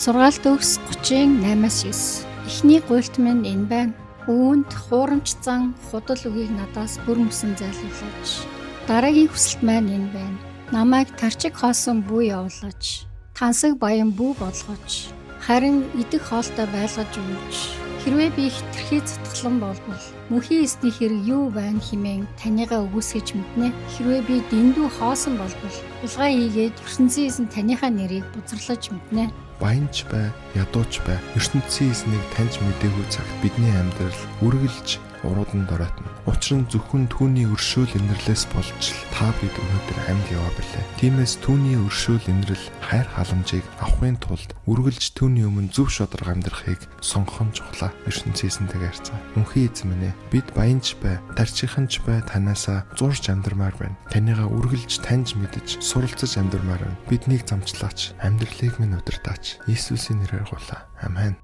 Сургаалт төгс 38-9. Эхний гуйлт минь энэ байна. Үүнд хуурамч зан худал үгийг надаас бүр мөсөн зайлуулж. Дараагийн хүсэлт маань энэ байна. Намайг тарчиг хоосон бүү явуулж, тансаг баян бүү болгож, харин идэх хоолтой байлгаж өгөөч. Хэрвээ би хитрхи цатгалан болбол мөнхийн эсний хэрэг юу байна хэмээн танийгаа үгүйсгэж мэднэ. Хэрвээ би дэндүү хоосон болбол булгаа хийгээд ертөнцийн эзэн таныхаа нэрийг бузарлаж мэднэ. Баянч бай, ядууч бай. ертөнцийн эзнийг таньж мэдээгүй цагт бидний амьдрал үргэлж уруудан дороотно. Учир нь зөвхөн түүний өршөөл инэрлээс болж л та бид өнөөдөр амьд яваа билээ. Тиймээс түүний өршөөл инэрл хайр халамжийг авахын тулд үргэлж түүний өмнө зөв шударга амьдрахыг сонгохон чухлаа. ертөнцийн эзэнтэйгээ харьцаа. Мөнхийн эзэн минь ээ, бид баянч бай, тарчиханч бай танаасаа зурж амьдрмаар байна. Танийгаа үргэлж таньж мэдэж суралцаж амьдрмаар байна. Биднийг замчлаач, амьдралыг минь удирдаач. Иесусийн нэрээр гуйлаа. Амен.